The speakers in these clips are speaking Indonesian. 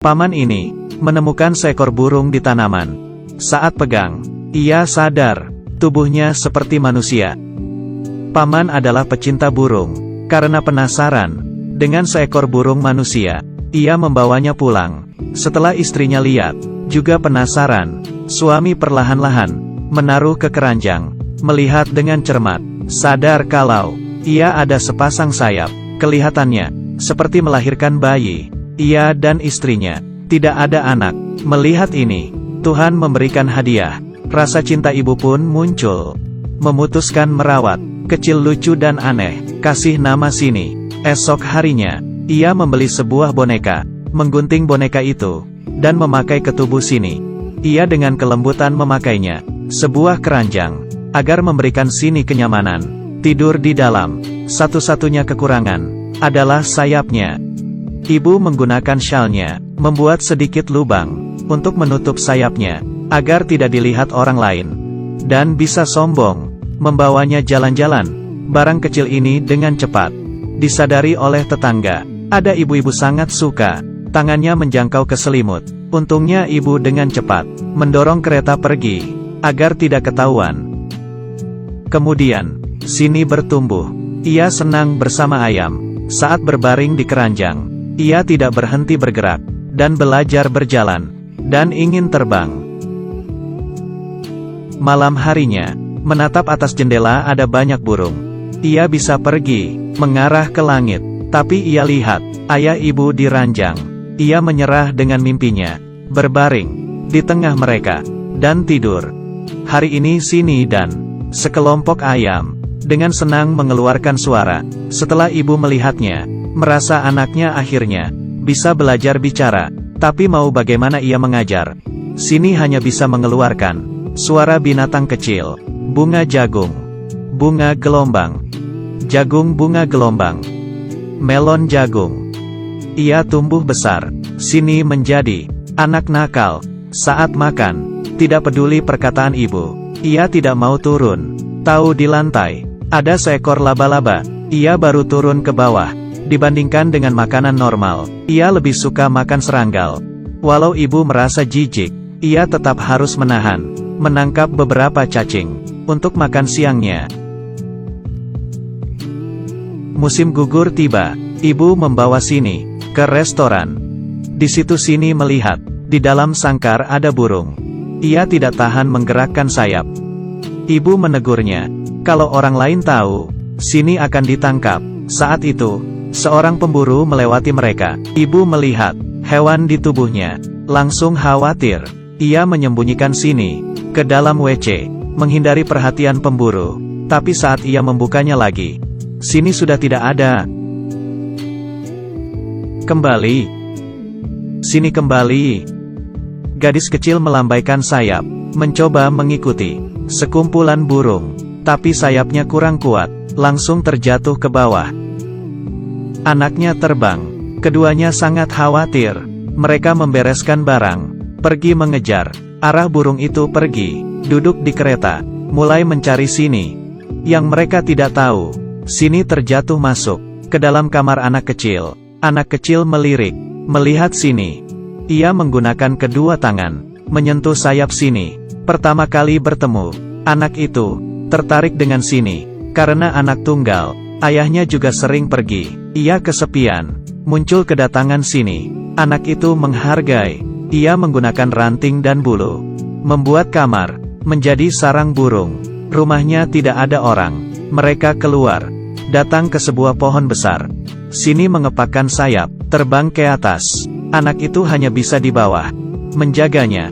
Paman ini menemukan seekor burung di tanaman. Saat pegang, ia sadar tubuhnya seperti manusia. Paman adalah pecinta burung. Karena penasaran dengan seekor burung manusia, ia membawanya pulang. Setelah istrinya lihat, juga penasaran, suami perlahan-lahan menaruh ke keranjang, melihat dengan cermat, sadar kalau ia ada sepasang sayap. Kelihatannya seperti melahirkan bayi. Ia dan istrinya tidak ada anak. Melihat ini, Tuhan memberikan hadiah. Rasa cinta ibu pun muncul. Memutuskan merawat, kecil lucu dan aneh, kasih nama Sini. Esok harinya, ia membeli sebuah boneka, menggunting boneka itu, dan memakai ke tubuh Sini. Ia dengan kelembutan memakainya, sebuah keranjang, agar memberikan Sini kenyamanan. Tidur di dalam. Satu-satunya kekurangan adalah sayapnya. Ibu menggunakan syalnya, membuat sedikit lubang untuk menutup sayapnya, agar tidak dilihat orang lain, dan bisa sombong membawanya jalan-jalan. Barang kecil ini dengan cepat disadari oleh tetangga. Ada ibu-ibu sangat suka. Tangannya menjangkau ke selimut. Untungnya ibu dengan cepat mendorong kereta pergi, agar tidak ketahuan. Kemudian, Sini bertumbuh. Ia senang bersama ayam. Saat berbaring di keranjang, ia tidak berhenti bergerak, dan belajar berjalan, dan ingin terbang. Malam harinya, menatap atas jendela ada banyak burung. Ia bisa pergi, mengarah ke langit, tapi ia lihat, ayah ibu di ranjang. Ia menyerah dengan mimpinya, berbaring di tengah mereka, dan tidur. Hari ini Sini dan sekelompok ayam dengan senang mengeluarkan suara. Setelah ibu melihatnya, merasa anaknya akhirnya bisa belajar bicara, tapi mau bagaimana ia mengajar? Sini hanya bisa mengeluarkan suara binatang kecil. Bunga jagung, bunga gelombang, jagung bunga gelombang, melon jagung. Ia tumbuh besar. Sini menjadi anak nakal. Saat makan, tidak peduli perkataan ibu. Ia tidak mau turun. Tahu di lantai ada seekor laba-laba. Ia baru turun ke bawah. Dibandingkan dengan makanan normal, ia lebih suka makan serangga. Walau ibu merasa jijik, ia tetap harus menangkap beberapa cacing untuk makan siangnya. Musim gugur tiba. Ibu membawa Sini ke restoran. Di situ Sini melihat, di dalam sangkar ada burung. Ia tidak tahan menggerakkan sayap. Ibu menegurnya. Kalau orang lain tahu, Sini akan ditangkap. Saat itu, seorang pemburu melewati mereka. Ibu melihat hewan di tubuhnya, langsung khawatir. Ia menyembunyikan Sini ke dalam WC, menghindari perhatian pemburu. Tapi saat ia membukanya lagi, Sini sudah tidak ada. Kembali. Sini kembali. Gadis kecil melambaikan sayap, mencoba mengikuti sekumpulan burung. Tapi sayapnya kurang kuat, langsung terjatuh ke bawah. Anaknya terbang. Keduanya sangat khawatir. Mereka membereskan barang, pergi mengejar. Arah burung itu pergi, duduk di kereta, mulai mencari Sini. Yang mereka tidak tahu, Sini terjatuh masuk ke dalam kamar anak kecil. Anak kecil melirik, melihat Sini. Ia menggunakan kedua tangan, menyentuh sayap Sini. Pertama kali bertemu, anak itu tertarik dengan Sini. Karena anak tunggal, ayahnya juga sering pergi. Ia kesepian. Muncul kedatangan Sini. Anak itu menghargai. Ia menggunakan ranting dan bulu, membuat kamar menjadi sarang burung. Rumahnya tidak ada orang. Mereka keluar, datang ke sebuah pohon besar. Sini mengepakkan sayap, terbang ke atas. Anak itu hanya bisa di bawah, menjaganya.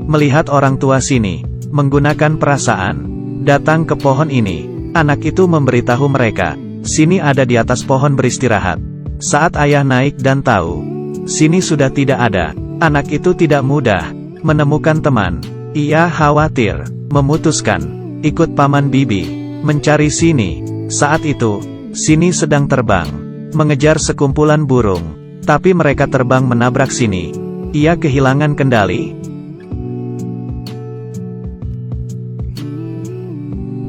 Melihat orang tua Sini menggunakan perasaan, datang ke pohon ini. Anak itu memberitahu mereka, Sini ada di atas pohon beristirahat. Saat ayah naik dan tahu Sini sudah tidak ada, anak itu tidak mudah menemukan teman. Ia khawatir, memutuskan ikut paman bibi mencari Sini. Saat itu, Sini sedang terbang, mengejar sekumpulan burung. Tapi mereka terbang menabrak Sini. Ia kehilangan kendali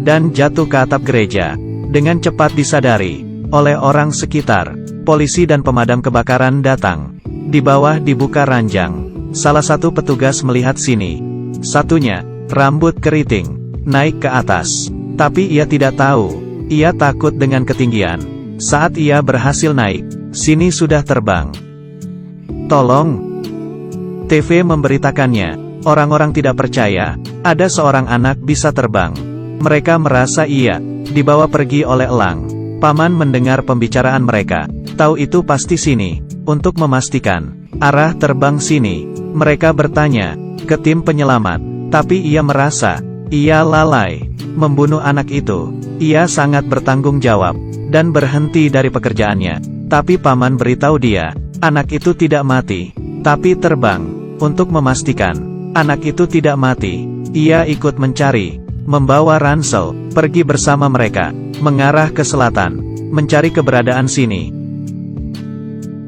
dan jatuh ke atap gereja. Dengan cepat disadari oleh orang sekitar, polisi dan pemadam kebakaran datang. Di bawah dibuka ranjang. Salah satu petugas melihat sini. Satunya, rambut keriting, naik ke atas. Tapi ia tidak tahu. Ia takut dengan ketinggian. Saat ia berhasil naik, sini sudah terbang. Tolong! TV memberitakannya. Orang-orang tidak percaya, ada seorang anak bisa terbang. Mereka merasa ia dibawa pergi oleh elang. Paman mendengar pembicaraan mereka. Tahu itu pasti sini. Untuk memastikan arah terbang sini, mereka bertanya ke tim penyelamat. Tapi ia merasa ia lalai membunuh anak itu. Ia sangat bertanggung jawab dan berhenti dari pekerjaannya. Tapi paman beritahu dia, anak itu tidak mati, tapi terbang. Untuk memastikan anak itu tidak mati, ia ikut mencari, membawa ransel, pergi bersama mereka, mengarah ke selatan, mencari keberadaan sini.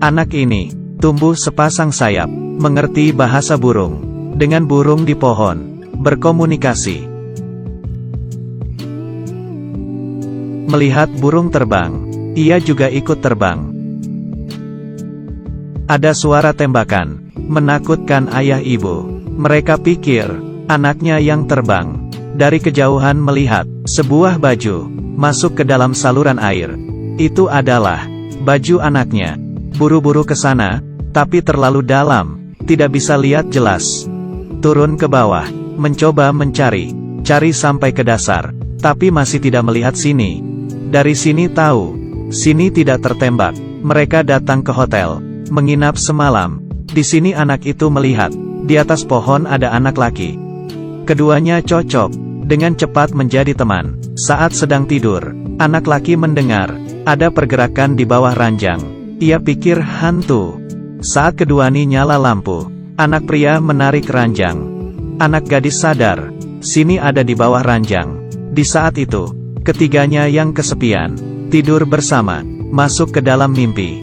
Anak ini tumbuh sepasang sayap, mengerti bahasa burung, dengan burung di pohon, berkomunikasi. Melihat burung terbang, ia juga ikut terbang. Ada suara tembakan, menakutkan ayah ibu. Mereka pikir, anaknya yang terbang. Dari kejauhan melihat, sebuah baju, masuk ke dalam saluran air. Itu adalah baju anaknya. Buru-buru ke sana, tapi terlalu dalam, tidak bisa lihat jelas. Turun ke bawah, mencoba mencari, cari sampai ke dasar, tapi masih tidak melihat sini. Dari sini tahu, sini tidak tertembak. Mereka datang ke hotel, menginap semalam. Di sini anak itu melihat, di atas pohon ada anak laki. Keduanya cocok, dengan cepat menjadi teman. Saat sedang tidur, anak laki mendengar, ada pergerakan di bawah ranjang. Ia pikir hantu. Saat keduanya nyala lampu, anak pria menarik ranjang. Anak gadis sadar, sini ada di bawah ranjang. Di saat itu, ketiganya yang kesepian, tidur bersama, masuk ke dalam mimpi.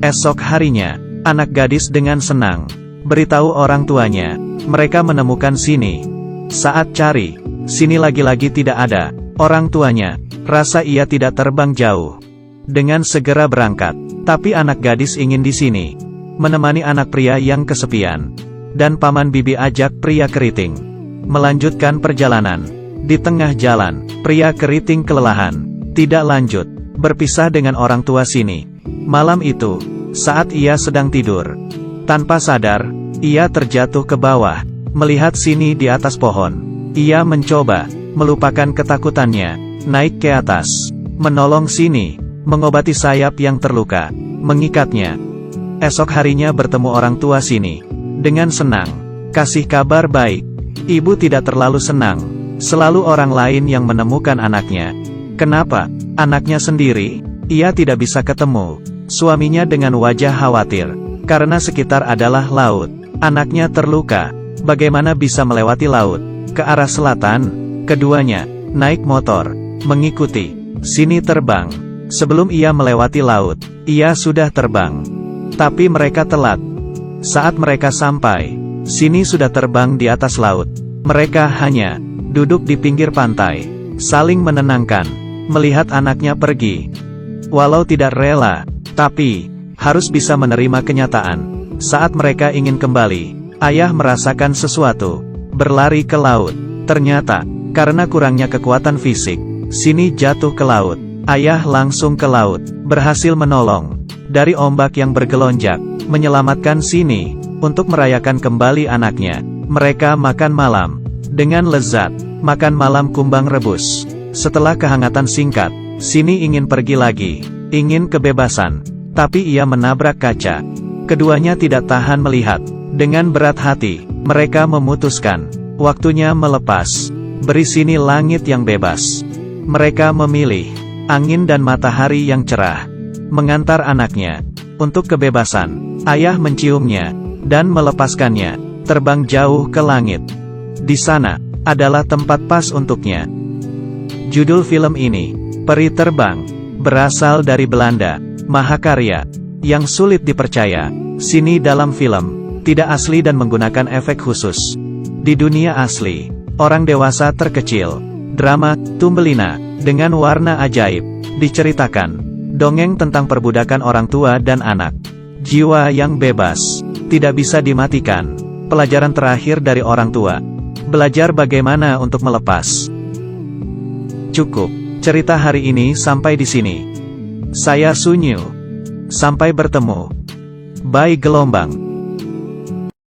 Esok harinya, anak gadis dengan senang beritahu orang tuanya, mereka menemukan sini. Saat cari, sini lagi-lagi tidak ada. Orang tuanya rasa ia tidak terbang jauh. Dengan segera berangkat, tapi anak gadis ingin di sini, menemani anak pria yang kesepian. Dan paman bibi ajak pria keriting melanjutkan perjalanan. Di tengah jalan, pria keriting kelelahan, tidak lanjut, berpisah dengan orang tua sini. Malam itu, saat ia sedang tidur, tanpa sadar, ia terjatuh ke bawah, melihat sini di atas pohon. Ia mencoba melupakan ketakutannya, naik ke atas, menolong sini, mengobati sayap yang terluka, mengikatnya. Esok harinya bertemu orang tua sini, dengan senang, kasih kabar baik. Ibu tidak terlalu senang, selalu orang lain yang menemukan anaknya. Kenapa? Anaknya sendiri, ia tidak bisa ketemu. Suaminya dengan wajah khawatir, karena sekitar adalah laut. Anaknya terluka, bagaimana bisa melewati laut? Ke arah selatan, keduanya naik motor, mengikuti, sini terbang. Sebelum ia melewati laut, ia sudah terbang. Tapi mereka telat. Saat mereka sampai, sini sudah terbang di atas laut. Mereka hanya duduk di pinggir pantai, saling menenangkan, melihat anaknya pergi. Walau tidak rela, tapi harus bisa menerima kenyataan. Saat mereka ingin kembali, ayah merasakan sesuatu, berlari ke laut. Ternyata, karena kurangnya kekuatan fisik, sini jatuh ke laut. Ayah langsung ke laut, berhasil menolong dari ombak yang bergelonjak, menyelamatkan sini untuk merayakan kembali anaknya. Mereka makan malam dengan lezat, makan malam kumbang rebus. Setelah kehangatan singkat, sini ingin pergi lagi, ingin kebebasan, tapi ia menabrak kaca. Keduanya tidak tahan melihat. Dengan berat hati, mereka memutuskan, waktunya melepas. Beri sini langit yang bebas. Mereka memilih angin dan matahari yang cerah, mengantar anaknya untuk kebebasan. Ayah menciumnya dan melepaskannya, terbang jauh ke langit. Di sana adalah tempat pas untuknya. Judul film ini, Peri Terbang, berasal dari Belanda, mahakarya yang sulit dipercaya. Sini dalam film tidak asli dan menggunakan efek khusus. Di dunia asli, orang dewasa terkecil, drama Thumbelina dengan warna ajaib diceritakan. Dongeng tentang perbudakan orang tua dan anak. Jiwa yang bebas tidak bisa dimatikan. Pelajaran terakhir dari orang tua. Belajar bagaimana untuk melepas. Cukup. Cerita hari ini sampai di sini. Saya Sunyu. Sampai bertemu. Bye gelombang.